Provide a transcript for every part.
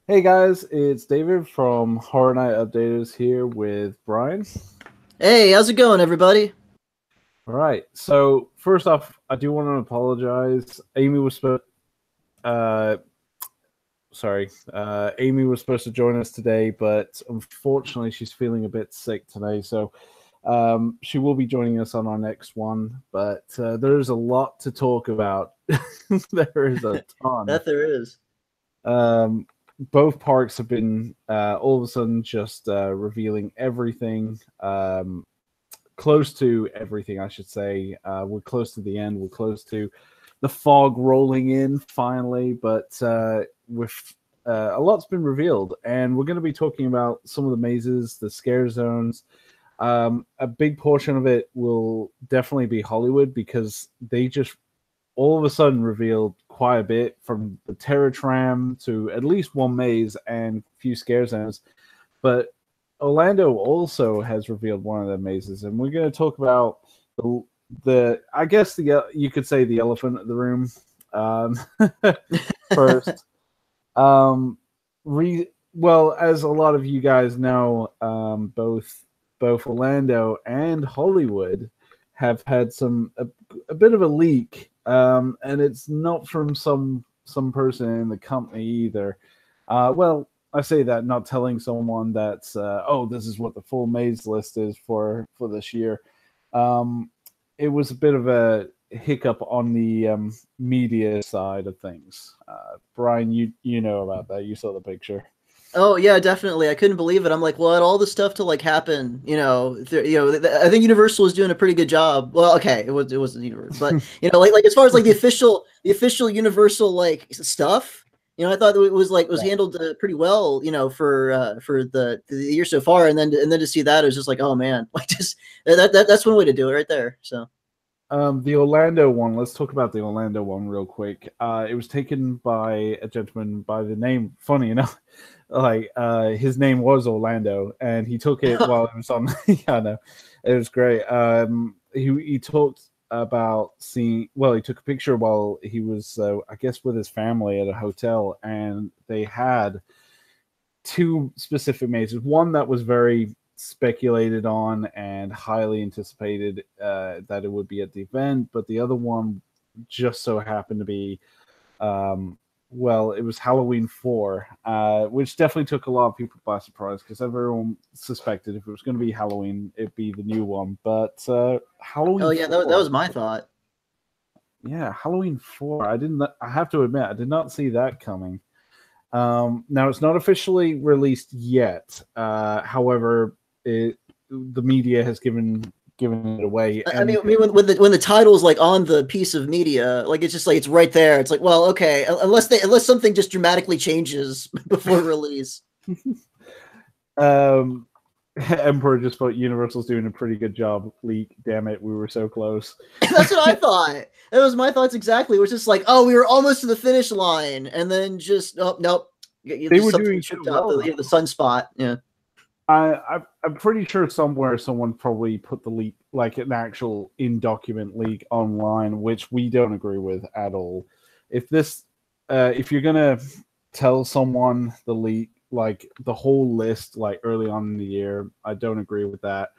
Hey guys, it's David from Horror Night Updaters here with Brian. Hey, how's it going, everybody? All right, so first off, I do want to apologize. Uh, Amy was supposed to join us today, but unfortunately, she's feeling a bit sick today. So she will be joining us on our next one. But there's a lot to talk about. There is a ton. That there is. Um, both parks have been all of a sudden just revealing everything, close to everything, I should say. We're close to the end. We're close to the fog rolling in finally, but with a lot's been revealed, and we're going to be talking about some of the mazes, the scare zones. A big portion of it will definitely be Hollywood because they just all of a sudden revealed quite a bit from the Terror Tram to at least one maze and a few scare zones. But Orlando also has revealed one of the mazes, and we're going to talk about the I guess you could say the elephant in the room first. Well, as a lot of you guys know, both Orlando and Hollywood have had a bit of a leak, and it's not from some person in the company either. Well, I say that not telling someone that this is what the full maze list is for this year. It was a bit of a hiccup on the media side of things. Brian, you know about that. You saw the picture. Oh yeah, definitely. I couldn't believe it. I'm like, well, had all this stuff to like happen, I think Universal was doing a pretty good job. Well, okay, it wasn't Universal, but like as far as like the official Universal like stuff, I thought it was handled pretty well, for the year so far, and then to see that, it was just like, oh man, like just that's one way to do it right there. So. The Orlando one. Let's talk about the Orlando one real quick. It was taken by a gentleman by the name. Funny enough, his name was Orlando, and he took it while it was on. Yeah, I know, it was great. He talked about seeing. Well, he took a picture while he was, I guess, with his family at a hotel, and they had two specific mazes. One that was very speculated on and highly anticipated that it would be at the event, but the other one just so happened to be it was Halloween 4, which definitely took a lot of people by surprise because everyone suspected if it was going to be Halloween, it'd be the new one. But Halloween. Oh yeah, 4, that was my thought. Yeah, Halloween 4. I have to admit, I did not see that coming. Now it's not officially released yet. However, the media has given it away. I mean, when the title's like on the piece of media, like it's just like it's right there. It's like, well, okay, unless something just dramatically changes before release. Emperor just thought Universal's doing a pretty good job. Leak, damn it, we were so close. That's what I thought. It was my thoughts exactly. It was just like, oh, we were almost to the finish line, and then just nope. They were doing so well. The sunspot. Yeah. I'm pretty sure somewhere someone probably put the leak, like an actual in-document leak online, which we don't agree with at all. If you're gonna tell someone the leak, like the whole list, like early on in the year, I don't agree with that.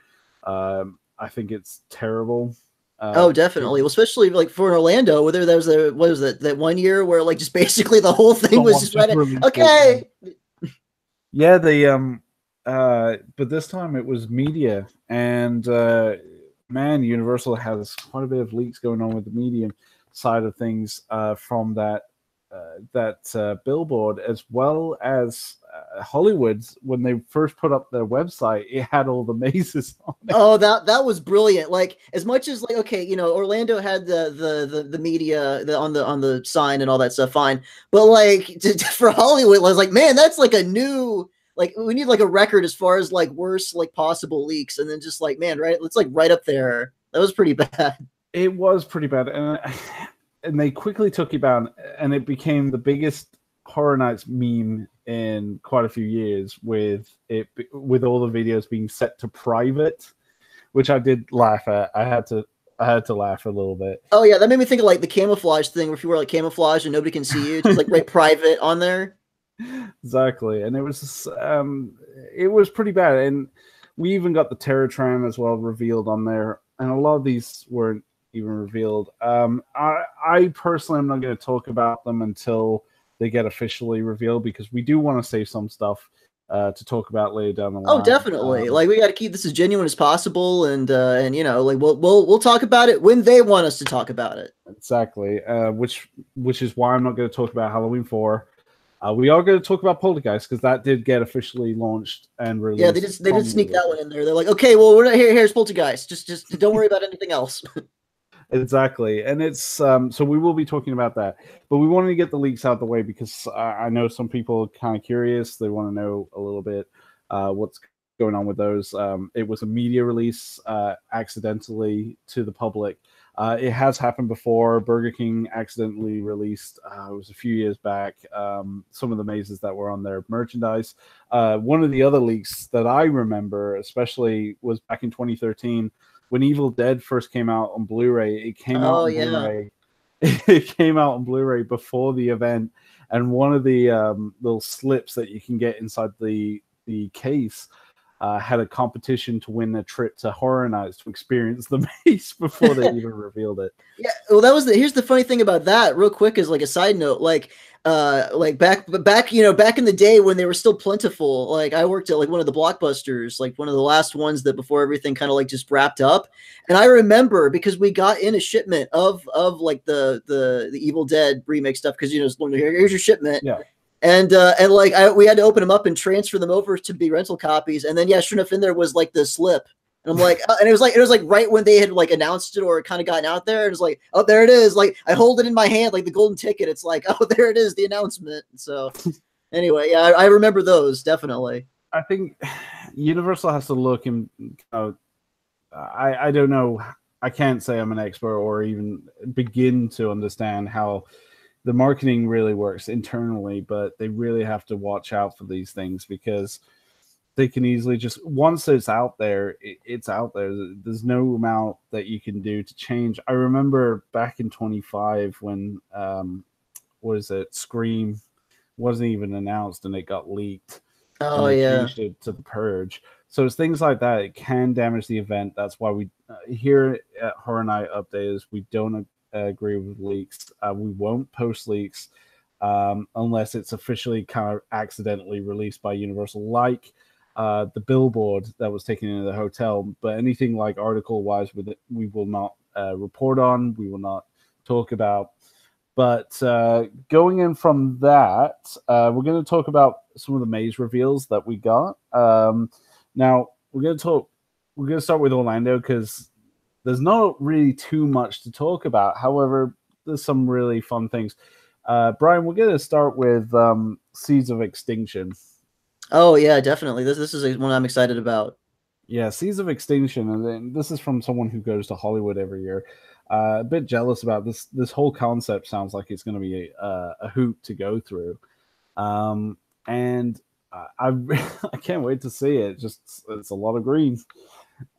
I think it's terrible. Oh, definitely. Well, especially like for Orlando, whether there was that 1 year where like just basically the whole thing was just right. Okay. Yeah, but this time it was media, and man, Universal has quite a bit of leaks going on with the media side of things from that billboard, as well as Hollywood's. When they first put up their website, it had all the mazes on it. Oh, that was brilliant. Like, as much as like, okay, Orlando had the media on the sign and all that stuff, fine, but like for Hollywood, I was like, man, that's like a new. Like, we need like a record as far as like worst like possible leaks, and then just like, man, right? It's like right up there. That was pretty bad. It was pretty bad, and they quickly took it down, and it became the biggest Horror Nights meme in quite a few years, with all the videos being set to private, which I did laugh at. I had to laugh a little bit. Oh yeah, that made me think of like the camouflage thing, where if you wear like camouflage and nobody can see you, just like right private on there. Exactly, and it was pretty bad, and we even got the Terror Tram as well revealed on there, and a lot of these weren't even revealed. I personally am not going to talk about them until they get officially revealed because we do want to save some stuff to talk about later down the Oh, line. definitely. Like we got to keep this as genuine as possible, and you know, like we'll talk about it when they want us to talk about it. Exactly, which is why I'm not going to talk about Halloween 4. We are going to talk about Poltergeist because that did get officially launched and Yeah, released. they did sneak that one in there. They're like, okay, well, we're not here. Here's Poltergeist. Just don't worry about anything else. Exactly, and it's so we will be talking about that, but we wanted to get the leaks out of the way because I know some people are kind of curious. They want to know a little bit what's going on with those. It was a media release accidentally to the public. It has happened before. Burger King accidentally released, it was a few years back, some of the mazes that were on their merchandise. One of the other leaks that I remember, especially, was back in 2013 when Evil Dead first came out on Blu-ray. It came out Oh on yeah. Blu-ray. It came out on Blu-ray before the event, and one of the little slips that you can get inside the case had a competition to win a trip to Horror Nights to experience the maze before they even revealed it. Yeah, well, here's the funny thing about that, real quick, is like a side note, like back, you know, back in the day when they were still plentiful, like I worked at like one of the Blockbusters, like one of the last ones that before everything kind of like just wrapped up. And I remember because we got in a shipment of like the Evil Dead remake stuff, because you know, here's your shipment. Yeah. And like we had to open them up and transfer them over to be rental copies. And then yeah, sure enough, in there was like the slip. And I'm like, and it was like right when they had like announced it or kind of gotten out there. And it's like, oh, there it is. Like I hold it in my hand, like the golden ticket. It's like, oh, there it is, the announcement. So anyway, yeah, I remember those definitely. I think Universal has to look and I don't know. I can't say I'm an expert or even begin to understand how the marketing really works internally, but they really have to watch out for these things because they can easily just, once it's out there, it's out there. There's no amount that you can do to change. I remember back in 25 when what is it, Scream wasn't even announced and it got leaked. Oh and they yeah, changed it to the Purge. So it's things like that. It can damage the event. That's why we here at Horror Night Updates, we don't agree with leaks. We won't post leaks unless it's officially kind of accidentally released by Universal, like the billboard that was taken into the hotel. But anything like article wise with it, we will not report on. We will not talk about. But going in from that, we're going to talk about some of the maze reveals that we got. Now we're going to start with Orlando because there's not really too much to talk about. However, there's some really fun things. Brian, we're going to start with Seeds of Extinction. Oh yeah, definitely. This is one I'm excited about. Yeah, Seeds of Extinction, and then this is from someone who goes to Hollywood every year. A bit jealous about this. This whole concept sounds like it's going to be a hoop to go through, and I I can't wait to see it. Just it's a lot of green.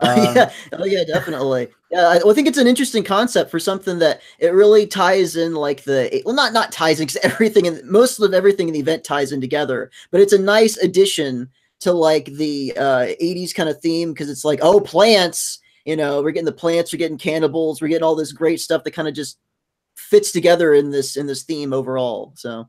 Yeah, oh yeah, definitely. Yeah, I think it's an interesting concept for something that it really ties in, like not ties in, because everything and most of everything in the event ties in together. But it's a nice addition to like the 80s kind of theme, because it's like, oh, plants. You know, we're getting the plants, we're getting cannibals, we're getting all this great stuff that kind of just fits together in this theme overall. So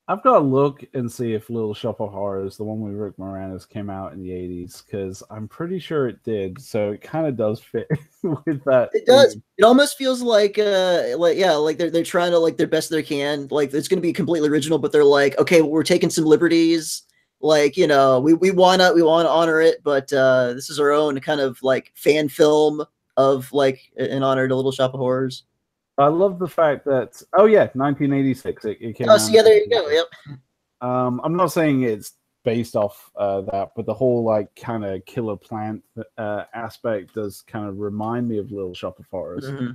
I've got to look and see if Little Shop of Horrors, the one with Rick Moranis, came out in the 80s, because I'm pretty sure it did. So it kind of does fit with that. it does. It almost feels like yeah, like they're trying to like their best they can. Like it's going to be completely original, but they're like, okay, well, we're taking some liberties. Like, you know, we wanna honor it, but this is our own kind of like fan film of like in honor to Little Shop of Horrors. I love the fact that 1986 it came Oh, out. so yeah, there you go. Yep. I'm not saying it's based off that, but the whole like kind of killer plant aspect does kind of remind me of Little Shop of Horrors. Mm-hmm.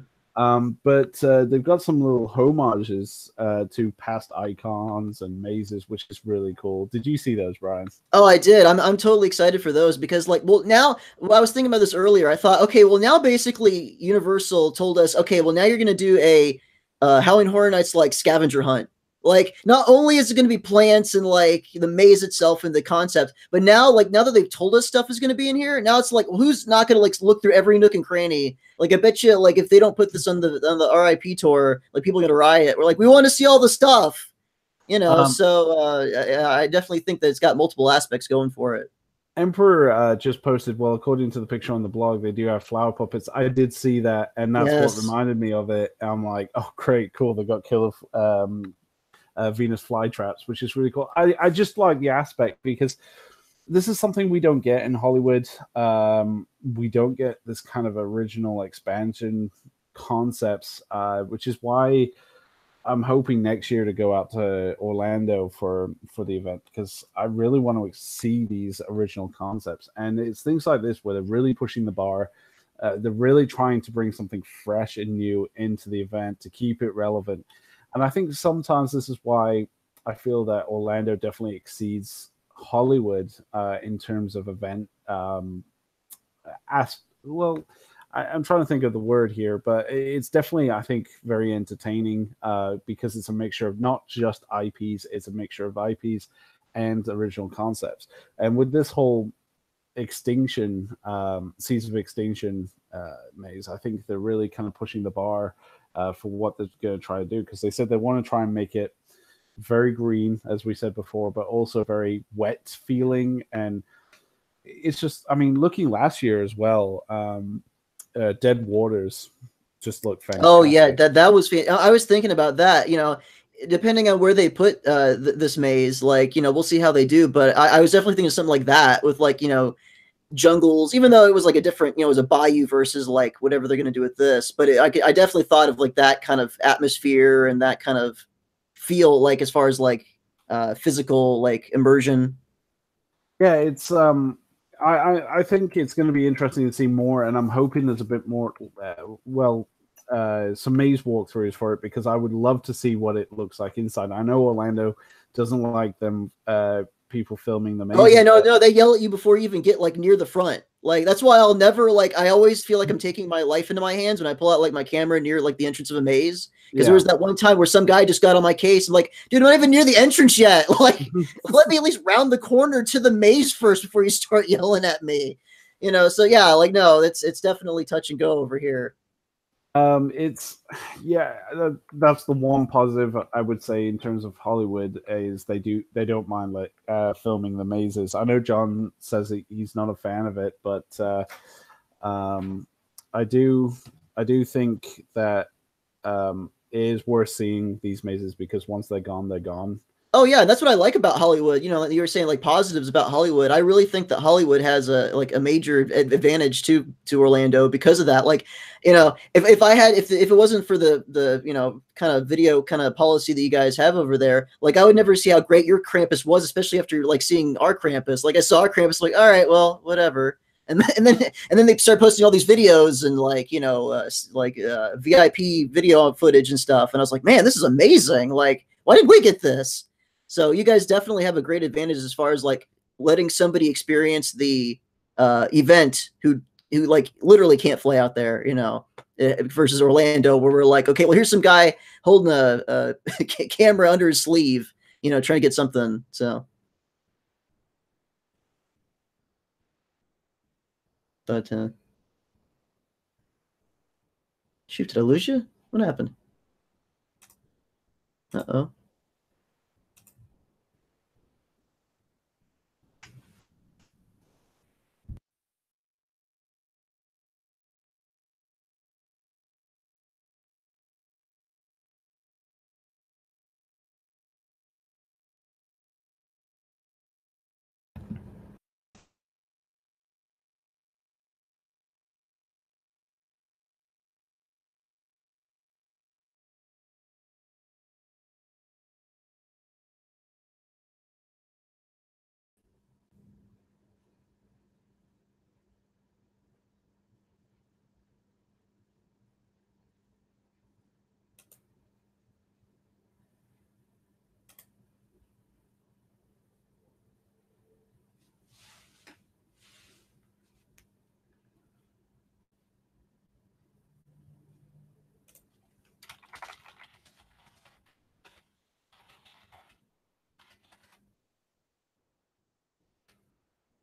But they've got some little homages to past icons and mazes, which is really cool. Did you see those, Brian? Oh, I did. I'm totally excited for those because, like, well, now I was thinking about this earlier. I thought, okay, well, now basically Universal told us, okay, well, now you're going to do a Halloween Horror Nights like scavenger hunt. Like, not only is it going to be plants and like the maze itself and the concept, but now, like, now that they've told us stuff is going to be in here, now it's like, well, who's not going to like look through every nook and cranny? Like, I bet you, like, if they don't put this on the RIP tour, like, people are going to riot. We're like, we want to see all the stuff, you know. Um, So I definitely think that it's got multiple aspects going for it. Emperor just posted, well, according to the picture on the blog, they do have flower puppets. I did see that, and that's what Yes. reminded me of it. I'm like, oh, great, cool. They got killer Venus flytraps, which is really cool. I just like the aspect because this is something we don't get in Hollywood. We don't get this kind of original expansion concepts, which is why I'm hoping next year to go out to Orlando for the event because I really want to see these original concepts. And it's things like this where they're really pushing the bar. They're really trying to bring something fresh and new into the event to keep it relevant. And I think sometimes this is why I feel that Orlando definitely exceeds Hollywood in terms of event well, I'm trying to think of the word here, but it's definitely, I think, very entertaining because it's a mixture of not just IPs, it's a mixture of IPs and original concepts. And with this whole extinction, Season of Extinction maze, I think they're really kind of pushing the bar for what they're going to try to do because they said they want to try and make it very green, as we said before, but also very wet feeling. And it's just, I mean, looking last year as well, Dead Waters just looked Oh yeah, fantastic. that was. I was thinking about that. You know, depending on where they put this maze, like, you know, we'll see how they do. But I was definitely thinking something like that with, like, you know, jungles, even though it was like a different, you know, it was a bayou versus like whatever they're going to do with this. But I definitely thought of like that kind of atmosphere and that kind of feel, like as far as like physical like immersion. Yeah, it's I think it's going to be interesting to see more, and I'm hoping there's a bit more, some maze walkthroughs for it because I would love to see what it looks like inside. I know Orlando doesn't like them people filming the Oh yeah, mazes, no, but no, they yell at you before you even get like near the front. Like that's why I'll never like. I always feel like I'm taking my life into my hands when I pull out like my camera near like the entrance of a maze. Because there yeah. was that one time where some guy just got on my case and like, dude, I'm not even near the entrance yet. Like, let me at least round the corner to the maze first before you start yelling at me. You know, so yeah, like no, it's definitely touch and go over here. It's yeah, that's the one positive I would say in terms of Hollywood is they don't mind like filming the mazes. I know John says he's not a fan of it, but um, I do I do think that it is worth seeing these mazes because once they're gone, they're gone. Oh yeah, that's what I like about Hollywood. You know, like you were saying like positives about Hollywood. I really think that Hollywood has a like a major advantage to Orlando because of that. Like, you know, if I had if it wasn't for the you know kind of video kind of policy that you guys have over there, like I would never see how great your Krampus was, especially after like seeing our Krampus. Like I saw our Krampus, like all right, well, whatever. And then they start posting all these videos and like you know VIP video footage and stuff, and I was like, man, this is amazing. Like, why did we get this? So you guys definitely have a great advantage as far as like letting somebody experience the event who like literally can't fly out there, you know, versus Orlando where we're like, okay, well here's some guy holding a camera under his sleeve, you know, trying to get something. So, but shoot, did I lose you? What happened? Uh oh.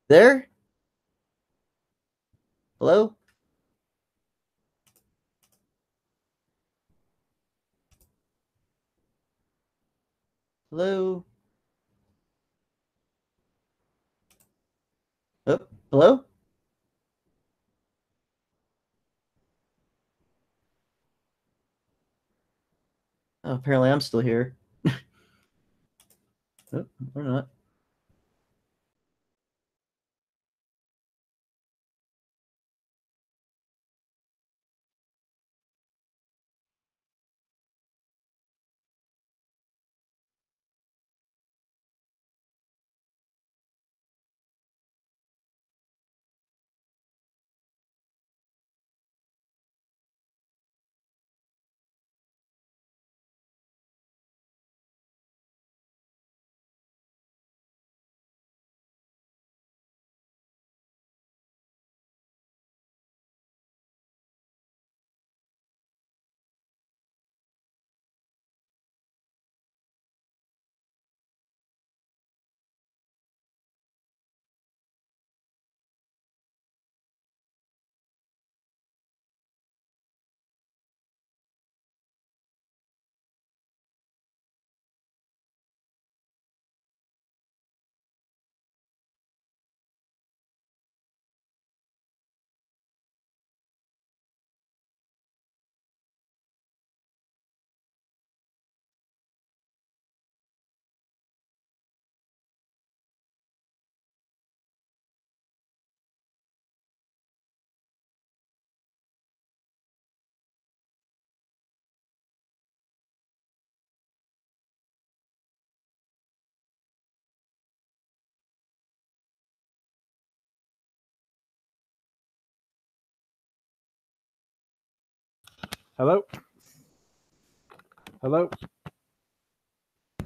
There? Hello? Hello? Oh, hello? Oh, apparently I'm still here. Oh, or not. Hello? Hello?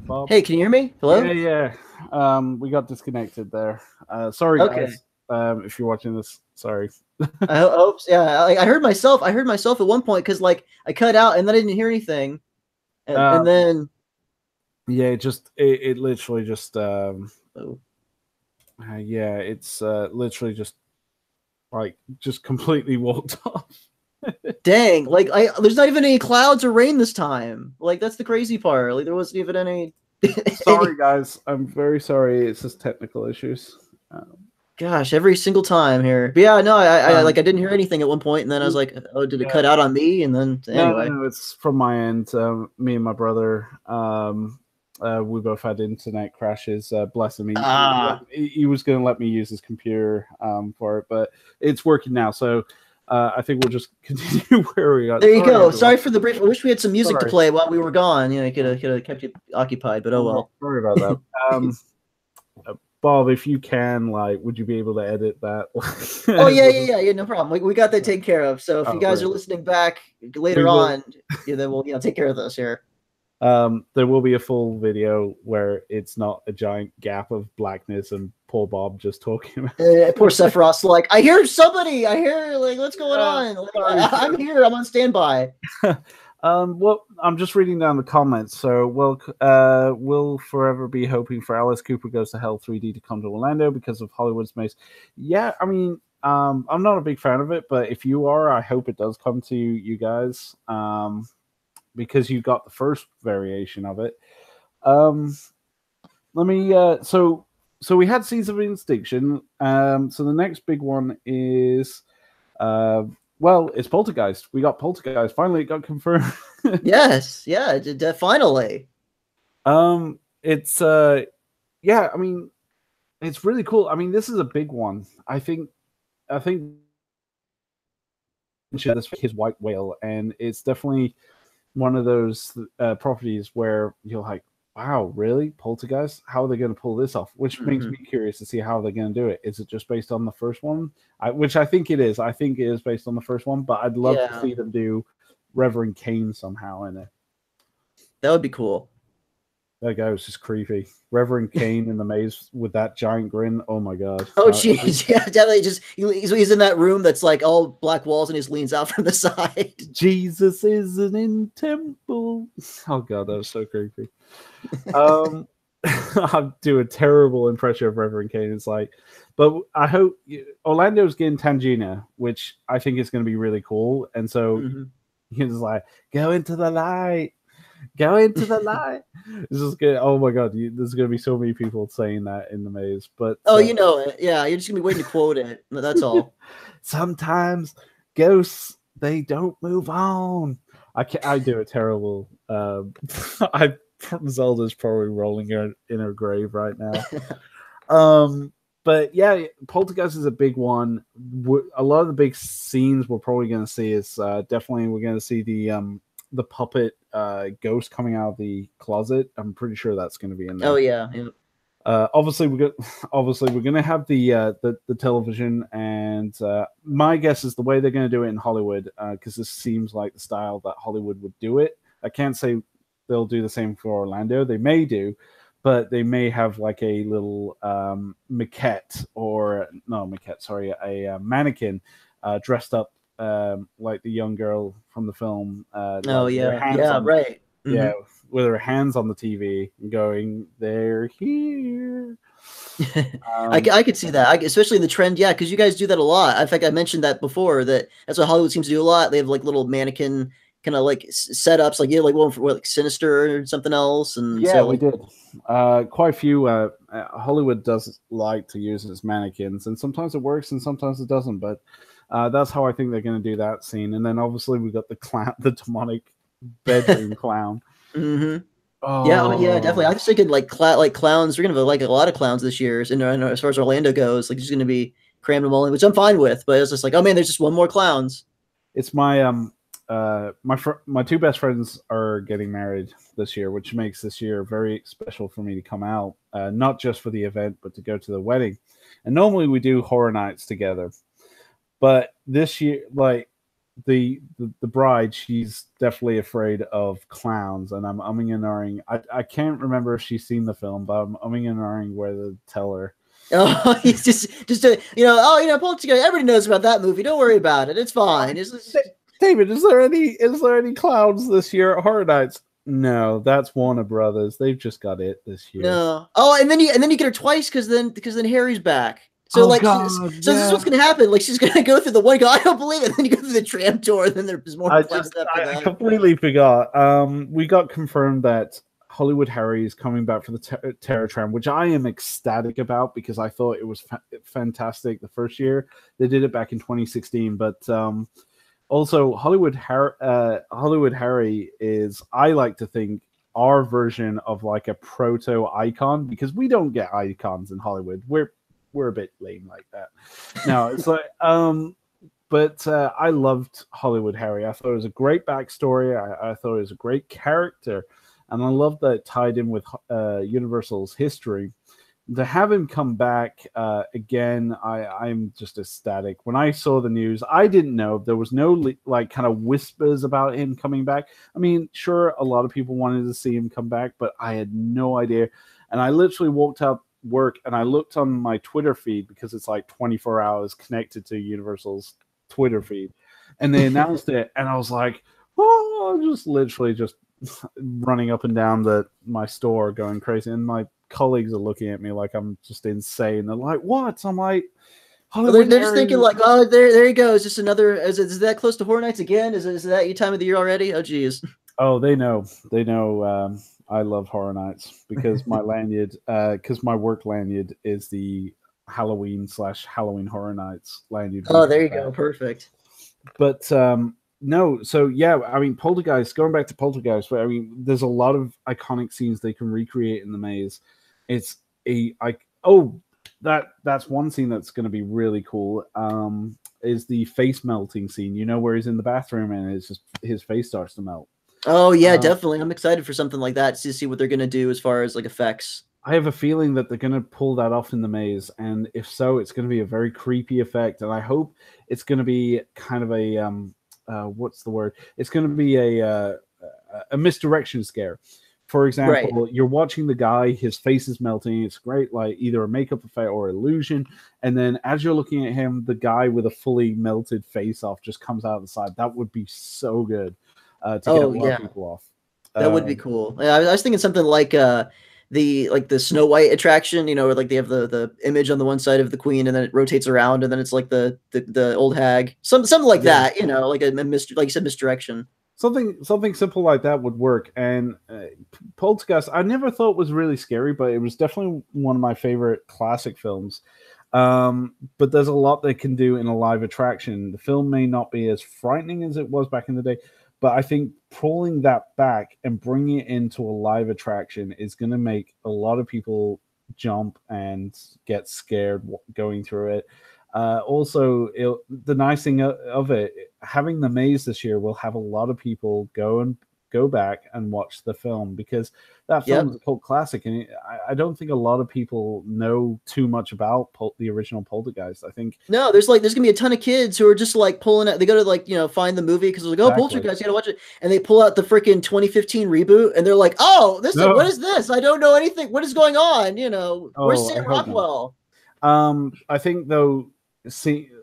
Bob? Hey, can you hear me? Hello? Yeah. We got disconnected there. Sorry, Okay. guys. If you're watching this, sorry. I hope. Yeah, I heard myself. I heard myself at one point because like I cut out and then I didn't hear anything, and then Yeah, it literally just oh. yeah, it's literally just like just completely walked off. Dang, like there's not even any clouds or rain this time. Like that's the crazy part. Like there wasn't even any. Sorry, guys. I'm very sorry. It's just technical issues. Gosh, every single time here. But yeah, no, I like I didn't hear anything at one point, and then I was like, oh, did it cut out on me? And then anyway, no, it's from my end. Me and my brother. We both had internet crashes. Bless him. He was going to let me use his computer for it, but it's working now. So I think we'll just continue where we are. There you go. Everyone. Sorry for the brief. I wish we had some music to play while we were gone. You know, could have kept you occupied, but oh well. Sorry about that. Bob, if you can, like, would you be able to edit that? Oh yeah, no problem. We got that taken care of. So if you guys are listening back later on, then we'll take care of this here. There will be a full video where it's not a giant gap of blackness and poor Bob just talking about poor Sephiroth's like, I hear somebody. I hear like, what's going on? Like, I'm here. I'm on standby. Well, I'm just reading down the comments. So, we'll forever be hoping for Alice Cooper Goes to Hell 3D to come to Orlando because of Hollywood's Maze. Yeah, I mean, I'm not a big fan of it, but if you are, I hope it does come to you guys. Because you got the first variation of it. Let me. So we had Seeds of Extinction. So the next big one is. Well, it's Poltergeist. We got Poltergeist. Finally, it got confirmed. Yes, yeah, finally. It's yeah. I mean, it's really cool. I mean, this is a big one. I think this his White Whale, and it's definitely one of those properties where you're like, wow, really? Poltergeist? How are they going to pull this off? Which makes me curious to see how they're going to do it. Is it just based on the first one? Which I think it is. I think it is based on the first one, but I'd love to see them do Reverend Cain somehow in it. That would be cool. That guy was just creepy. Reverend Cain in the maze with that giant grin. Oh my god. Oh jeez, yeah, definitely. Just he's in that room that's like all black walls, and he just leans out from the side. Jesus isn't in temple. Oh god, that was so creepy. I do a terrible impression of Reverend Kane. It's like, but I hope Orlando's getting Tangina, which I think is going to be really cool. And so Mhm. he's like, go into the light, go into the light. This is good. Oh my god, there's going to be so many people saying that in the maze. But Oh, you know it. Yeah, you're just gonna be waiting to quote it. That's all. sometimes ghosts they don't move on. I do a terrible. I Zelda's probably rolling in her grave right now. But yeah, Poltergeist is a big one. A lot of the big scenes we're probably going to see is definitely we're going to see the puppet ghost coming out of the closet. I'm pretty sure that's going to be in there. Oh yeah. Yeah. Obviously, we're gonna have the television, and my guess is the way they're gonna do it in Hollywood, because this seems like the style that Hollywood would do it. I can't say they'll do the same for Orlando. They may do, but they may have like a little maquette or no maquette, sorry, a mannequin dressed up like the young girl from the film. Oh Like their yeah. hands Yeah. on Right. yeah, with her hands on the TV and going, "They're here." I could see that, especially in the trend. Yeah, because you guys do that a lot. In fact, I mentioned that before. That's what Hollywood seems to do a lot. They have like little mannequin kind of like setups, like like one for like Sinister or something else, and Yeah, so we like did. Quite a few. Hollywood does like to use it as mannequins, and sometimes it works and sometimes it doesn't. But that's how I think they're going to do that scene. And then obviously we got the clown, the demonic bedroom clown. Mhm. Yeah, oh, yeah, definitely. I Oh, was thinking like clowns. We're gonna have like a lot of clowns this year. And as far as Orlando goes, like there's gonna be crammed them all in, which I'm fine with. But it's just like, oh man, there's just one more clowns. it's my my two best friends are getting married this year, which makes this year very special for me to come out, not just for the event, but to go to the wedding. And normally we do horror nights together, but this year, like the bride, she's definitely afraid of clowns, and I'm umming and ahhing. I can't remember if she's seen the film, but I'm umming and ahhing whether to tell her. Oh, he's just a, Poltergeist. Everybody knows about that movie. Don't worry about it. It's fine. David, is there any clowns this year at Horror Nights? No, that's Warner Brothers. They've just got it this year. No. Oh, and then you get her twice because then Harry's back. So Oh like God, so this is what's gonna happen. Like she's gonna go through the one. I don't believe it. And then you go through the tram tour. And then there's more clowns after I that. completely forgot. We got confirmed that Hollywood Harry is coming back for the Terror Tram, which I am ecstatic about because I thought it was fantastic the first year. They did it back in 2016, but also Hollywood Harry is, I like to think, our version of like a proto icon because we don't get icons in Hollywood. We're a bit lame like that. No, it's like but I loved Hollywood Harry. I thought it was a great backstory. I thought it was a great character, and I loved that it tied in with Universal's history. To have him come back again, I'm just ecstatic. When I saw the news, I didn't know there was no like kind of whispers about him coming back. I mean, sure, a lot of people wanted to see him come back, but I had no idea. And I literally walked out work and I looked on my Twitter feed because it's like 24 hours connected to Universal's Twitter feed, and they announced it, and I was like, oh, I'm just literally just running up and down my store going crazy, and my colleagues are looking at me like I'm just insane. They're like, what? I'm like, They're just thinking like, oh, there you go. Is this another? Is that close to Horror Nights again? Is that your time of the year already? Oh, geez. Oh, they know. I love Horror Nights because my lanyard, because my work lanyard is the Halloween Horror Nights lanyard. Oh, there you go. Perfect. But no, so yeah, I mean, Poltergeist. Going back to Poltergeist, I mean, there's a lot of iconic scenes they can recreate in the maze. It's that's one scene that's going to be really cool. Is the face melting scene? You know, where he's in the bathroom and it's just his face starts to melt. Oh yeah, definitely. I'm excited for something like that to see what they're gonna do as far as like effects. I have a feeling that they're going to pull that off in the maze, and if so, it's going to be a very creepy effect. And I hope it's going to be kind of a what's the word? It's going to be a misdirection scare. For example, You're watching the guy, his face is melting. It's great, like either a makeup effect or illusion. And then as you're looking at him, the guy with a fully melted face off just comes out of the side. That would be so good to get a lot of people off. That would be cool. Yeah, I was thinking something like the Snow White attraction, you know, where like they have the image on the one side of the queen and then it rotates around and then it's like the old hag, something like Yeah. that, you know, like a like you said, misdirection. Something simple like that would work. And Poltergeist, I never thought was really scary, but it was definitely one of my favorite classic films. But there's a lot they can do in a live attraction. The film may not be as frightening as it was back in the day, but I think pulling that back and bringing it into a live attraction is going to make a lot of people jump and get scared going through it. Also, the nice thing of it, having the maze this year will have a lot of people go back and watch the film because that film Yep. is a cult classic, and I don't think a lot of people know too much about the original Poltergeist. I think No, there's gonna be a ton of kids who are just like pulling out. They go to like find the movie because they're like, oh, exactly. Poltergeist, you gotta watch it, and they pull out the freaking 2015 reboot, and they're like, oh, what No, is this? I don't know anything. What is going on? You know, where's oh, I Sam hope not. Rockwell? I think though,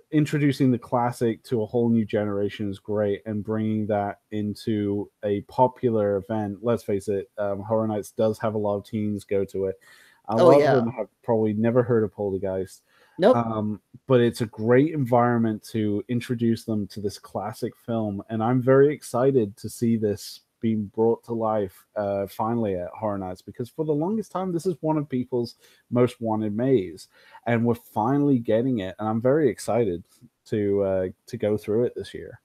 introducing the classic to a whole new generation is great, and bringing that into a popular event. Let's face it, Horror Nights does have a lot of teens go to it. A Oh lot of yeah, them have probably never heard of Poltergeist, nope. but it's a great environment to introduce them to this classic film, and I'm very excited to see this being brought to life finally at Horror Nights because for the longest time this is one of people's most wanted maze, and we're finally getting it, and I'm very excited to go through it this year.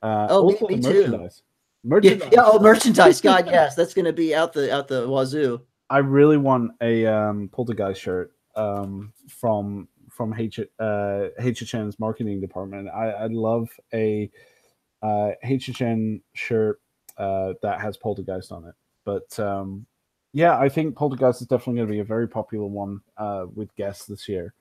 Oh, Also, the me too. merchandise, Yeah, yeah. merchandise. Oh, merchandise. God, yes, that's gonna be out the wazoo. I really want a Poltergeist shirt from HHN's marketing department. I'd love a HHN shirt that has Poltergeist on it. But yeah, I think Poltergeist is definitely going to be a very popular one with guests this year.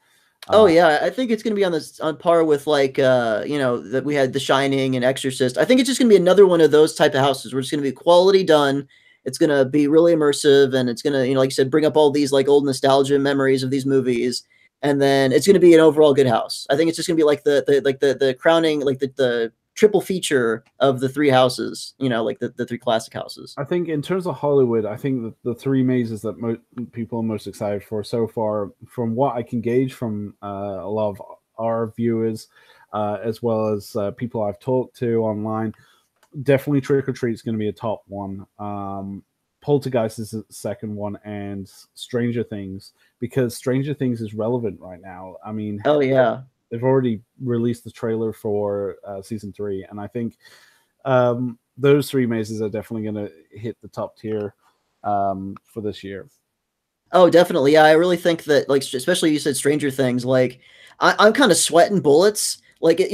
Oh Uh, yeah, I think it's gonna be on par with like that we had The Shining and Exorcist. I think it's just gonna be another one of those type of houses where it's gonna be quality done. It's gonna be really immersive and it's gonna, like you said, bring up all these like old nostalgia memories of these movies. And then it's gonna be an overall good house. I think it's just gonna be like the crowning, like the triple feature of the three houses, like the three classic houses. I think in terms of Hollywood, I think that the three mazes that people are most excited for so far, from what I can gauge from a lot of our viewers, as well as people I've talked to online, definitely Trick or Treat is going to be a top one. Poltergeist is the second one, and Stranger Things, because Stranger Things is relevant right now. I mean, Oh yeah. they've already released the trailer for season 3, and I think those three mazes are definitely going to hit the top tier for this year. Oh, definitely. Yeah, I really think that, like, especially you said Stranger Things. Like, I'm kind of sweating bullets. Like, it's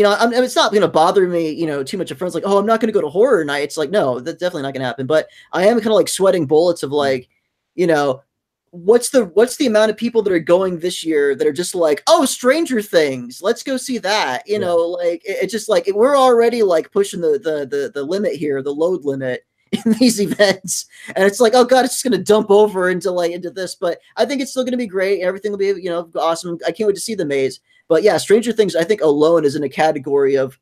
not going to bother me, too much. Of friends like, oh, I'm not going to go to horror night. It's like, no, that's definitely not going to happen. But I am kind of like sweating bullets of like, you know, what's the amount of people that are going this year that are just like, oh, Stranger Things, let's go see that. Yeah. Like it's just like we're already like pushing the limit here, the load limit in these events, and it's like, oh god, it's just gonna dump over into this. But I think it's still gonna be great. Everything will be awesome. I can't wait to see the maze. But yeah, Stranger Things, I think alone is in a category of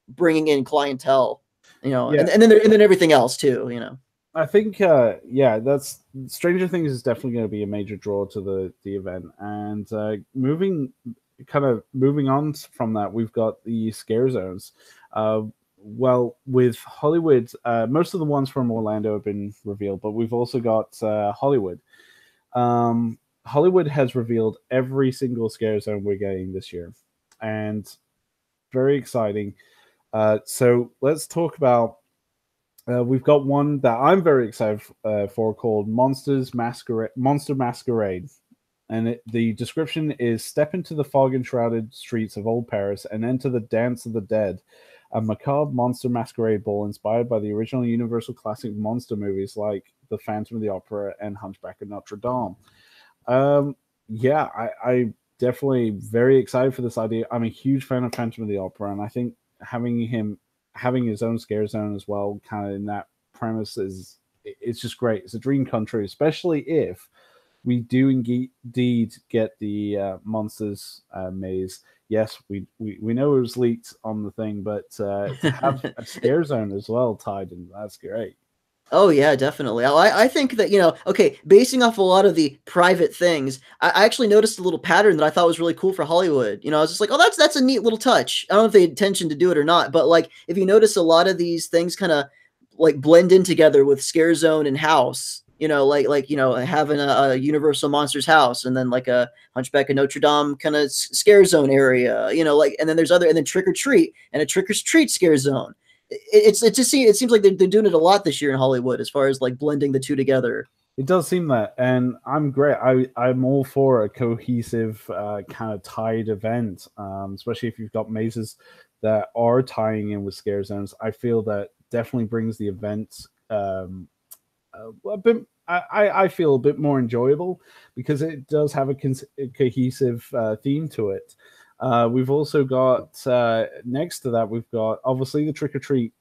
bringing in clientele, Yeah. and then everything else too. I think, yeah, that's Stranger Things is definitely going to be a major draw to the event. And moving on from that, we've got the Scare Zones. Well, with Hollywood, most of the ones from Orlando have been revealed, but we've also got Hollywood. Hollywood has revealed every single Scare Zone we're getting this year, and very exciting. So let's talk about. We've got one that I'm very excited for called Monster Masquerade. And the description is step into the fog enshrouded streets of old Paris and enter the Dance of the Dead, a macabre monster masquerade ball inspired by the original Universal classic monster movies like The Phantom of the Opera and Hunchback of Notre Dame. Yeah, I definitely very excited for this idea. I'm a huge fan of Phantom of the Opera, and I think having his own scare zone as well, kind of in that premise, it's just great. It's a dream come true, especially if we do indeed get the monsters maze. Yes, we know it was leaked on the thing, but to have a scare zone as well tied in, that's great. Oh yeah, definitely. I think that, okay, basing off a lot of the private things, I actually noticed a little pattern that I thought was really cool for Hollywood. I was just like, oh, that's a neat little touch. I don't know if they had intention to do it or not, but like if you notice a lot of these things kind of like blend in together with Scare Zone and House. Having a Universal Monsters house and then like a Hunchback of Notre Dame kind of Scare Zone area. And then there's other and then Trick or Treat and a Trick or Treat Scare Zone. It seems like they're doing it a lot this year in Hollywood as far as like blending the two together. It does seem that, and I'm great. I'm all for a cohesive kind of tied event, especially if you've got mazes that are tying in with scare zones. I feel that definitely brings the event a bit. I feel a bit more enjoyable because it does have a cohesive theme to it. We've also got next to that we've got obviously the trick or treat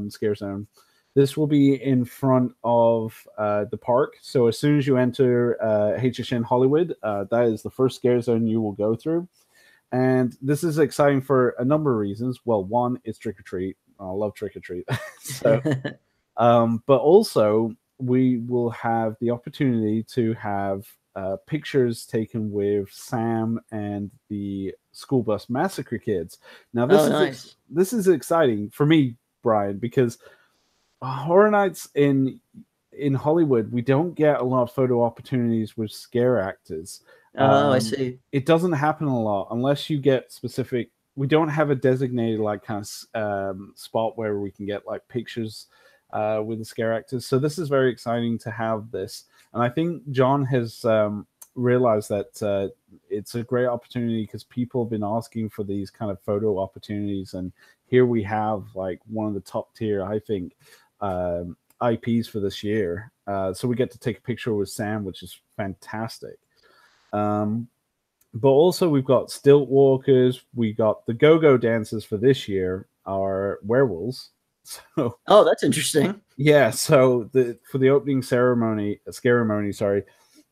scare zone. This will be in front of the park. So as soon as you enter HHN Hollywood, that is the first scare zone you will go through. And this is exciting for a number of reasons. Well, one, it's trick or treat. I love trick or treat. So, but also we will have the opportunity to have pictures taken with Sam and the school bus massacre kids. Now, Oh, nice. this is exciting for me, Brian, because Horror Nights in Hollywood, we don't get a lot of photo opportunities with scare actors. Oh, I see. It doesn't happen a lot unless you get specific. We don't have a designated like kind of spot where we can get like pictures with the scare actors. So this is very exciting to have this, and I think John has realized that it's a great opportunity because people have been asking for these kind of photo opportunities, and here we have like one of the top tier, I think, IPs for this year. So we get to take a picture with Sam, which is fantastic. Um, but also we've got Stilt Walkers, we got the Go-Go dancers for this year are werewolves. So Oh, that's interesting. yeah, so the for the opening ceremony, sorry,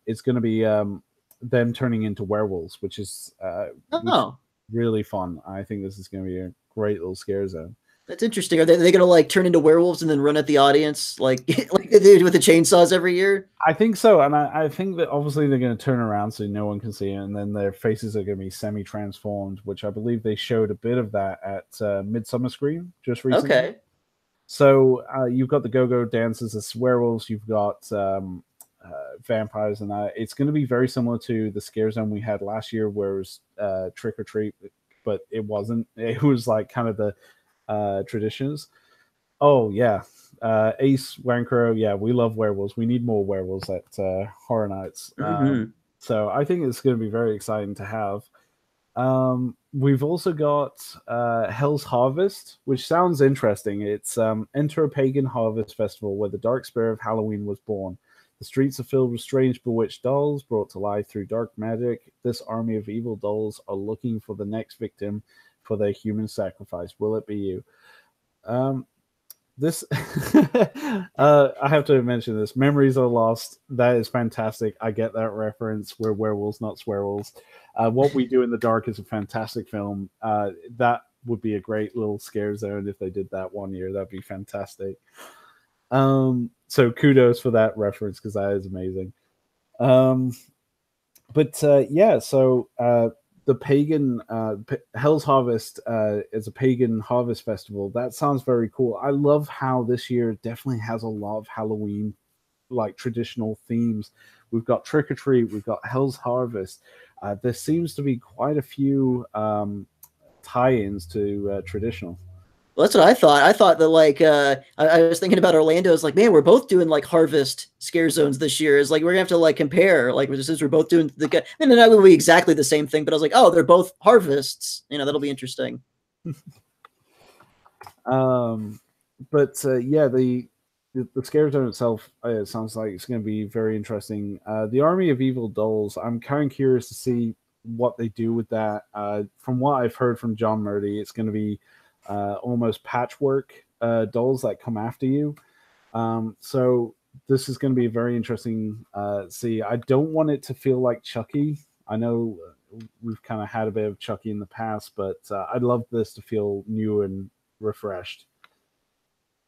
it's going to be them turning into werewolves, which is Oh, really fun. I think this is going to be a great little scare zone. that's interesting. Are they gonna like turn into werewolves and then run at the audience like like they do with the chainsaws every year? I think so, and I think that obviously they're going to turn around so no one can see it, and then their faces are going to be semi-transformed, which I believe they showed a bit of that at Midsummer Scream just recently. Okay. So you've got the go-go dancers as werewolves, you've got vampires, and it's going to be very similar to the scare zone we had last year, where it was trick or treat, but it wasn't. It was like kind of the traditions. Oh yeah, Ace Wankro. Yeah, we love werewolves. We need more werewolves at Horror Nights. Hmm. So I think it's going to be very exciting to have. We've also got Hell's Harvest, which sounds interesting. It's enter a pagan harvest festival where the dark spirit of Halloween was born. The streets are filled with strange, bewitched dolls brought to life through dark magic. This army of evil dolls are looking for the next victim for their human sacrifice. Will it be you? Um, this I have to mention this. Memories are lost. That is fantastic. I get that reference. We're werewolves, not swearwolves. What We Do in the Dark is a fantastic film. That would be a great little scare zone if they did that one year. That'd be fantastic. So kudos for that reference because that is amazing. Um, but yeah, so the pagan Hell's Harvest is a pagan harvest festival. That sounds very cool. I love how this year definitely has a lot of Halloween like traditional themes. We've got Trick or Treat, we've got Hell's Harvest. There seems to be quite a few tie-ins to traditional. Well, that's what I thought. I thought that like I was thinking about Orlando. It's like, man, we're both doing like harvest scare zones this year. Is like we're gonna have to like compare. Like since we're both doing the, and then that would be exactly the same thing. But I was like, oh, they're both harvests. That'll be interesting. Um, but yeah, the scare zone itself sounds like it's going to be very interesting. The Army of Evil Dolls, I'm kind of curious to see what they do with that. From what I've heard from John Murdy, it's going to be almost patchwork dolls that come after you. So this is going to be very interesting. See, I don't want it to feel like Chucky. I know we've kind of had a bit of Chucky in the past, but I'd love this to feel new and refreshed.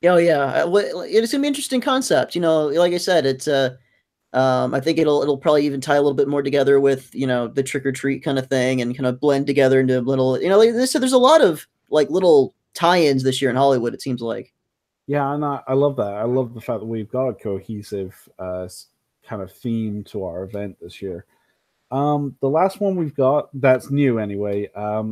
Oh yeah, it's gonna be an interesting concept. You know, like I said, it's I think it'll probably even tie a little bit more together with the trick or treat kind of thing and kind of blend together into a little. Like I said, there's a lot of like little tie-ins this year in Hollywood. It seems like. Yeah, and I love that. I love the fact that we've got a cohesive kind of theme to our event this year. The last one we've got that's new anyway,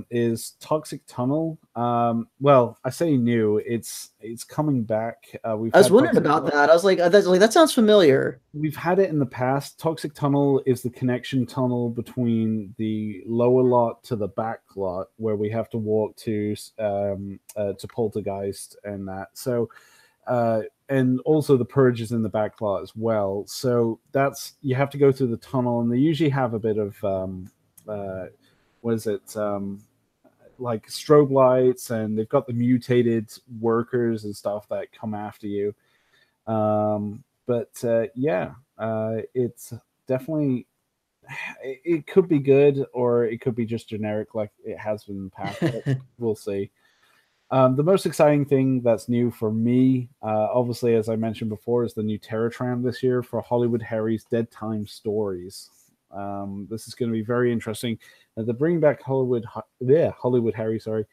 is Toxic Tunnel. Well, I say new. It's coming back. We've I was had wondering Toxic about that. I was like, that sounds familiar. We've had it in the past. Toxic Tunnel is the connection tunnel between the lower lot to the back lot, where we have to walk to Poltergeist and that. So, and also the purge is in the back lot as well. So that's you have to go through the tunnel, and they usually have a bit of what is it? Like strobe lights, and they've got the mutated workers and stuff that come after you. But yeah, it's definitely it could be good or it could be just generic like it has been in the past. But we'll see. The most exciting thing that's new for me, obviously, as I mentioned before, is the new Terror Tram this year for Hollywood Harry's Dead Time Stories. This is going to be very interesting. They're bringing back Hollywood Harry, sorry.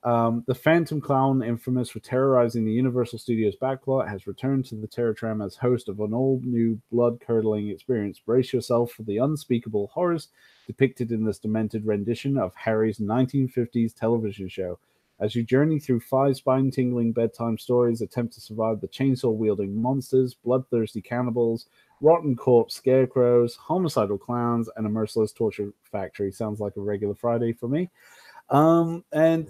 The Phantom Clown, infamous for terrorizing the Universal Studios backlot, has returned to the Terror Tram as host of an all-new blood-curdling experience. Brace yourself for the unspeakable horrors depicted in this demented rendition of Harry's 1950s television show. As you journey through 5 spine-tingling bedtime stories, attempt to survive the chainsaw-wielding monsters, bloodthirsty cannibals, rotten corpse scarecrows, homicidal clowns, and a merciless torture factory. Sounds like a regular Friday for me. And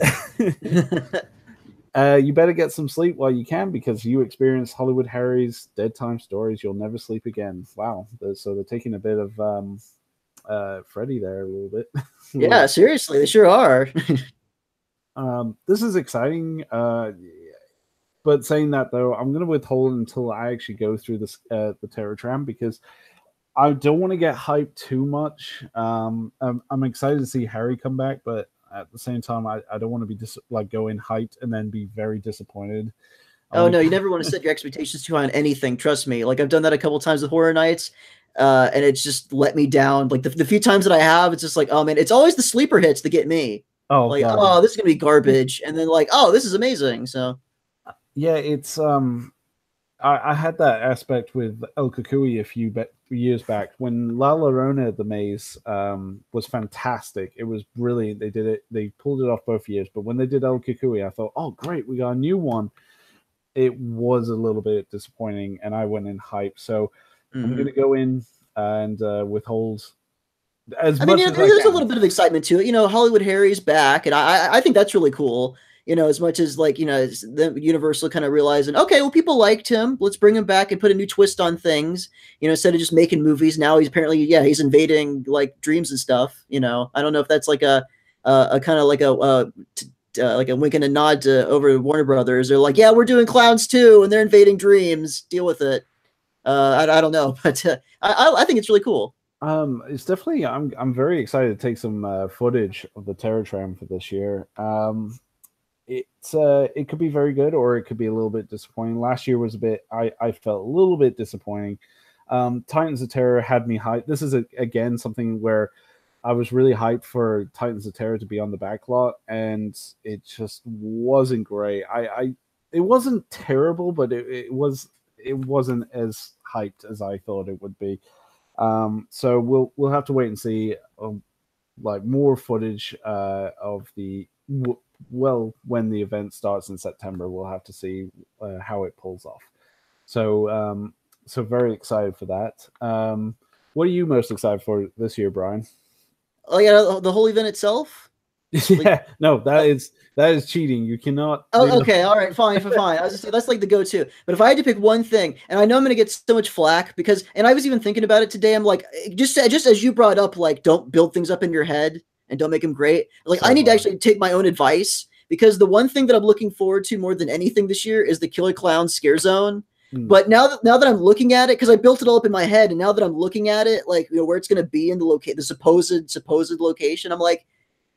you better get some sleep while you can, because you experience Hollywood Harry's Dead Time Stories. You'll never sleep again. Wow. So they're taking a bit of Freddy there a little bit. Yeah, seriously, they sure are. This is exciting. But saying that though, I'm going to withhold until I actually go through this the Terror Tram, because I don't want to get hyped too much. I'm excited to see Harry come back, but at the same time, I don't want to be going hyped and then be very disappointed. Oh no, you never want to set your expectations too high on anything. Trust me. Like I've done that a couple times with Horror Nights, and it's just let me down. Like the few times that I have, it's just like, oh man, it's always the sleeper hits that get me. Oh, like, God. oh, this is gonna be garbage, and then like, oh, this is amazing. So yeah, it's I had that aspect with El Cucuy a few years back when La Llorona at the Maze was fantastic. It was brilliant. They did it. They pulled it off both years. But when they did El Cucuy, I thought, oh, great, we got a new one. It was a little bit disappointing, and I went in hype. So I'm going to go in and withhold as much as I there's can. A little bit of excitement to it. Hollywood Harry's back, and I think that's really cool. As much as like, the Universal kind of realizing, okay, well, people liked him. Let's bring him back and put a new twist on things. Instead of just making movies, now he's apparently, he's invading like dreams and stuff. I don't know if that's like a kind of like a wink and a nod to over Warner Brothers. They're like, yeah, we're doing clowns too, and they're invading dreams. Deal with it. I don't know, but I think it's really cool. It's definitely, I'm very excited to take some footage of the Terror Tram for this year. It could be very good, or it could be a little bit disappointing. Last year was I felt a little bit disappointing. Titans of Terror had me hyped. This is again something where I was really hyped for Titans of Terror to be on the backlot, and it just wasn't great. It wasn't terrible, but it wasn't as hyped as I thought it would be. So we'll have to wait and see like more footage of the when the event starts in September. We'll have to see how it pulls off. So very excited for that. What are you most excited for this year, Brian? Oh yeah, the whole event itself. Yeah, no, that is cheating. You cannot. Oh, okay, all right, fine. I was just that's like the go-to. But if I had to pick one thing, and I know I'm gonna get so much flack because, and I was even thinking about it today. I'm like, just as you brought up, like, don't build things up in your head and don't make them great. Like, I need to actually take my own advice, because the one thing that I'm looking forward to more than anything this year is the Killer Clown Scare Zone. But now that I'm looking at it, because I built it all up in my head, and now that I'm looking at it, like, where it's gonna be in the supposed location, I'm like,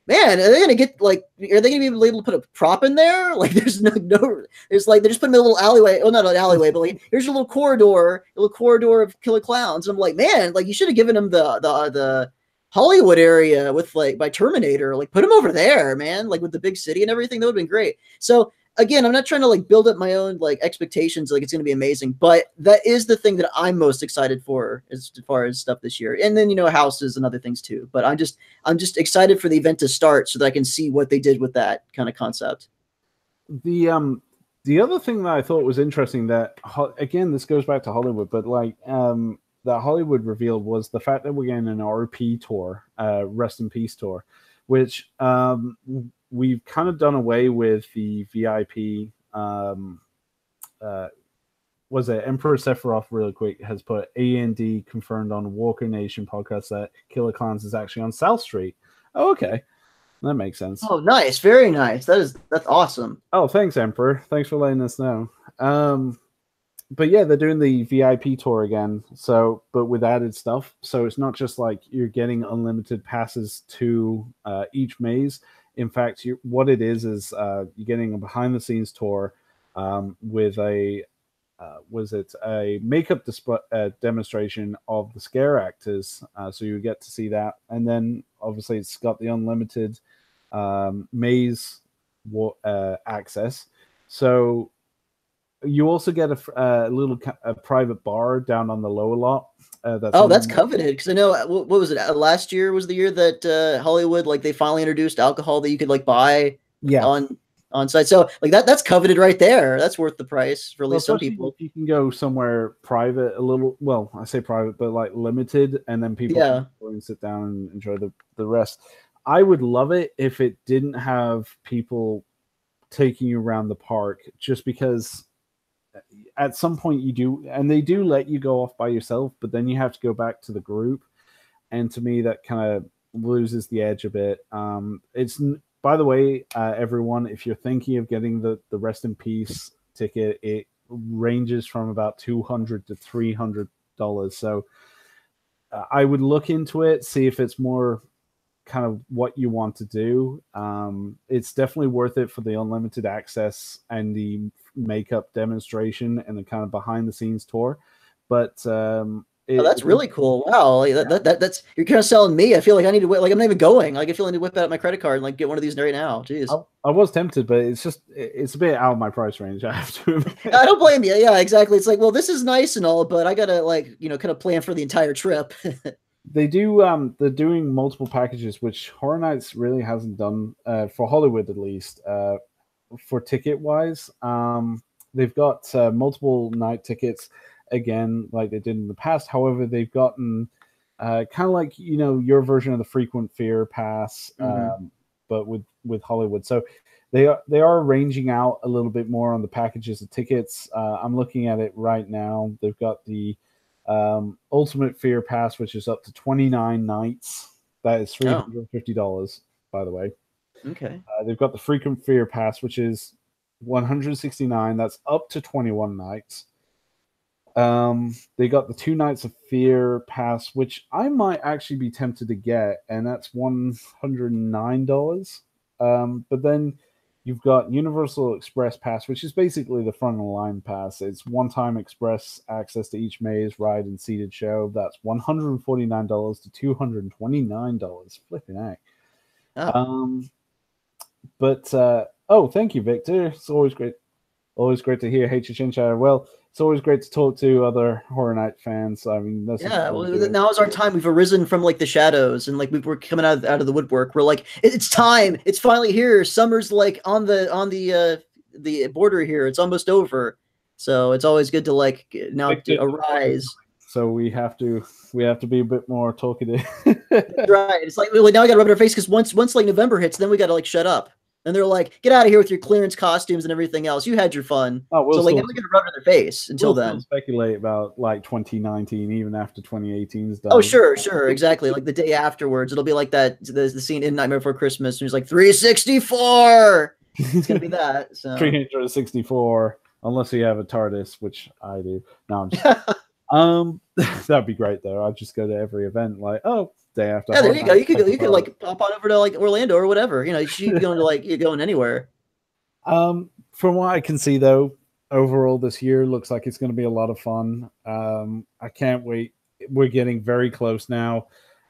man, are they gonna get like? Are they gonna be able to put a prop in there? Like, there's there's like they're just putting a little alleyway. Well, not an alleyway, but like here's a little corridor of killer clowns. And I'm like, man, like you should have given them the Hollywood area with like by Terminator. Like, put them over there, man. Like with the big city and everything, that would have been great. So again, I'm not trying to like build up my own like expectations, like it's going to be amazing, but that is the thing that I'm most excited for as far as stuff this year. And then, houses and other things too, but I'm just excited for the event to start so that I can see what they did with that kind of concept. The other thing that I thought was interesting that, again, this goes back to Hollywood, but like, that Hollywood revealed was the fact that we're getting an RP tour, Rest in Peace tour, which, we've kind of done away with the VIP. Was it Emperor Sephiroth? Really quick has put AND confirmed on Walker Nation podcast that Killer Clowns is actually on South Street. Oh, okay, that makes sense. Oh, nice, very nice. That's awesome. Oh, thanks, Emperor. Thanks for letting us know. But yeah, they're doing the VIP tour again. So, but with added stuff. So it's not just like you're getting unlimited passes to each maze. In fact, what it is you're getting a behind-the-scenes tour with a makeup demonstration of the scare actors. So you get to see that, and then obviously it's got the unlimited maze access. So you also get a little private bar down on the lower lot. That's coveted, because I know what was it, last year was the year that Hollywood, like, they finally introduced alcohol that you could like buy on site. So like that's coveted right there. That's worth the price for at least some people. If you can go somewhere private, a little, well, I say private, but like limited, and then people can go and sit down and enjoy the rest. I would love it if it didn't have people taking you around the park, just because at some point you do, and they do let you go off by yourself, but then you have to go back to the group, and to me that kind of loses the edge a bit. It's, by the way, everyone, if you're thinking of getting the Rest in Peace ticket, it ranges from about $200 to $300. So I would look into it, see if it's more kind of what you want to do. It's definitely worth it for the unlimited access and the makeup demonstration and the kind of behind the scenes tour. But that's really cool. Wow, like that's, you're kind of selling me. I feel like I need to wait. Like, I'm not even going. Like, I feel I need to whip out my credit card and like get one of these right now. Jeez. I was tempted, but it's a bit out of my price range, I have to admit. I don't blame you. Yeah, exactly. It's like, well, this is nice and all, but I gotta, like, kind of plan for the entire trip. They're doing multiple packages, which Horror Nights really hasn't done, for Hollywood at least, for ticket wise. They've got multiple night tickets again, like they did in the past. However, they've gotten kind of like, your version of the frequent fear pass, but with Hollywood. So they are ranging out a little bit more on the packages of tickets. I'm looking at it right now. They've got the Ultimate Fear Pass, which is up to 29 nights. That is $350, by the way. Okay. They've got the Frequent Fear Pass, which is $169. That's up to 21 nights. They got the 2 Nights of Fear Pass, which I might actually be tempted to get, and that's $109. But then you've got Universal Express Pass, which is basically the front of the line pass. It's one-time express access to each maze, ride, and seated show. That's $149 to $229. Flipping heck. Thank you, Victor. It's always great to hear HHN chatter. Well, it's always great to talk to other Horror Night fans. I mean, now is our time. We've arisen from like the shadows, and like we're coming out of the woodwork. We're like, it's time. It's finally here. Summer's like on the border here. It's almost over. So it's always good to like now to arise. So we have to be a bit more talkative. Right. It's like, now I got to rub it in our face, because once like November hits, then we got to like shut up. And they're like, get out of here with your clearance costumes and everything else. You had your fun. So like, I'm going to rub it in their face until then. Speculate about like 2019, even after 2018 is done. Oh, sure, exactly. Like the day afterwards, it'll be like that. The scene in Nightmare Before Christmas, and he's like 364. It's going to be that. So 364, unless you have a TARDIS, which I do. No, I'm just That'd be great though. I'd just go to every event like, oh, day after. Yeah, there you go. Horror You could Nights, you could like pop on over to like Orlando or whatever. You know, you could go into like you're going anywhere. From what I can see though, overall this year looks like it's going to be a lot of fun. I can't wait. We're getting very close now.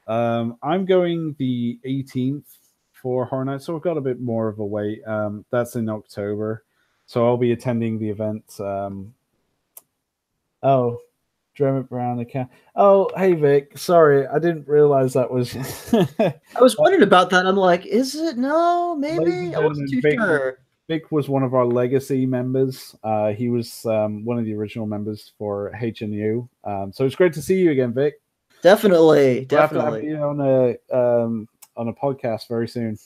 I'm going the 18th for Horror Nights, so we've got a bit more of a wait. That's in October, so I'll be attending the event. Oh, Dermot Brown account. Oh, hey Vic. Sorry, I didn't realize that was. I was wondering about that. I'm like, is it? No, Ladies maybe. and I wasn't gentlemen, too sure. Vic was one of our legacy members. He was one of the original members for HNU. So it's great to see you again, Vic. Definitely, We'll have to have definitely. you on a podcast very soon.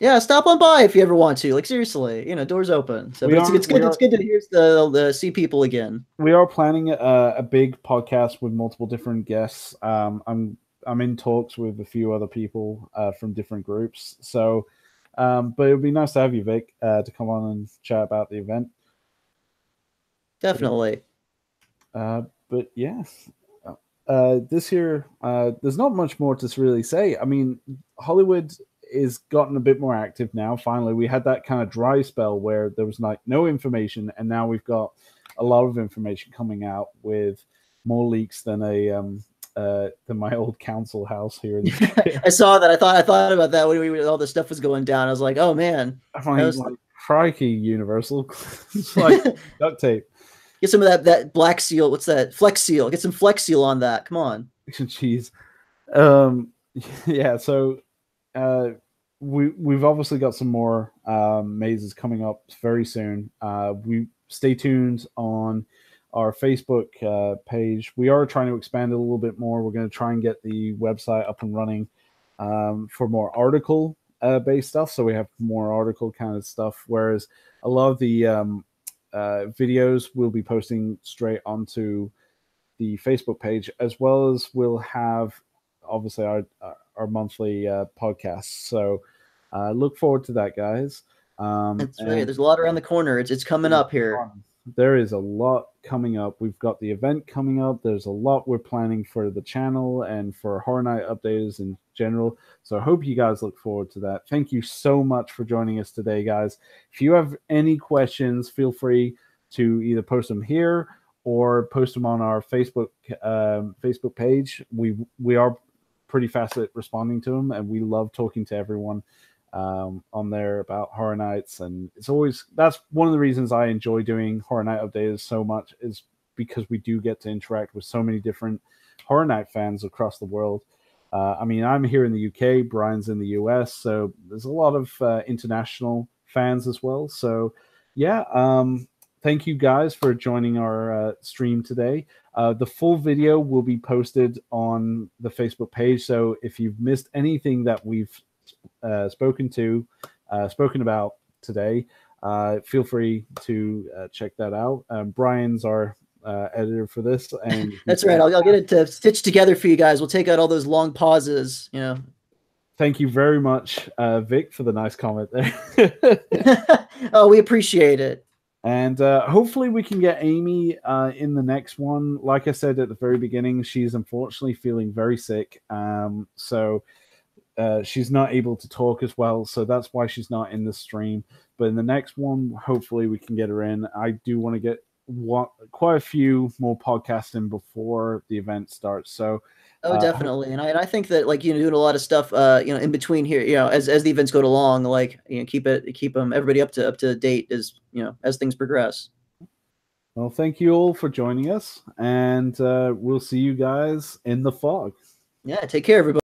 Yeah, stop on by if you ever want to. Like seriously, you know, doors open. So, but it's good. It's good to hear the see people again. We are planning a big podcast with multiple different guests. I'm in talks with a few other people from different groups. So, but it would be nice to have you, Vic, to come on and chat about the event. Definitely. But yes, this year there's not much more to really say. I mean, Hollywood is gotten a bit more active now. Finally, we had that kind of dry spell where there was like no information, and now we've got a lot of information coming out with more leaks than than my old council house here. In the I saw that. I thought about that when all the stuff was going down. I was like, oh man, I mean, like, crikey, Universal, it's like duct tape. Get some of that black seal. What's that? Flex seal. Get some Flex seal on that. Come on. Jeez. Yeah. So we've obviously got some more mazes coming up very soon. We stay tuned on our Facebook page. We are trying to expand it a little bit more. We're going to try and get the website up and running for more article based stuff. So we have more article kind of stuff. Whereas a lot of the videos we'll be posting straight onto the Facebook page, as well as we'll have obviously our monthly podcasts. So look forward to that, guys. That's right. There's a lot around the corner. It's coming up here. There is a lot coming up. We've got the event coming up. There's a lot we're planning for the channel and for Horror Night updates in general. So I hope you guys look forward to that. Thank you so much for joining us today, guys. If you have any questions, feel free to either post them here or post them on our Facebook page. We are pretty fast at responding to them, and we love talking to everyone on there about Horror Nights. And that's one of the reasons I enjoy doing Horror Night updates so much, is because we do get to interact with so many different Horror Night fans across the world. I mean, I'm here in the UK, Brian's in the US, so there's a lot of international fans as well. So yeah, thank you guys for joining our stream today. The full video will be posted on the Facebook page, so if you've missed anything that we've spoken about today, feel free to check that out. Brian's our editor for this, and that's right. I'll get it to stitch together for you guys. We'll take out all those long pauses. You know. Thank you very much, Vic, for the nice comment there. Oh, we appreciate it. And hopefully we can get Amy in the next one. Like I said at the very beginning, she's unfortunately feeling very sick. So she's not able to talk as well. So that's why she's not in the stream. But in the next one, hopefully we can get her in. I do want to get quite a few more podcasts in before the event starts. So oh, definitely. And I think that, like, doing a lot of stuff, in between here, as the events go along, like, keep them everybody up to date as, as things progress. Well, thank you all for joining us, and we'll see you guys in the fog. Yeah. Take care, everybody.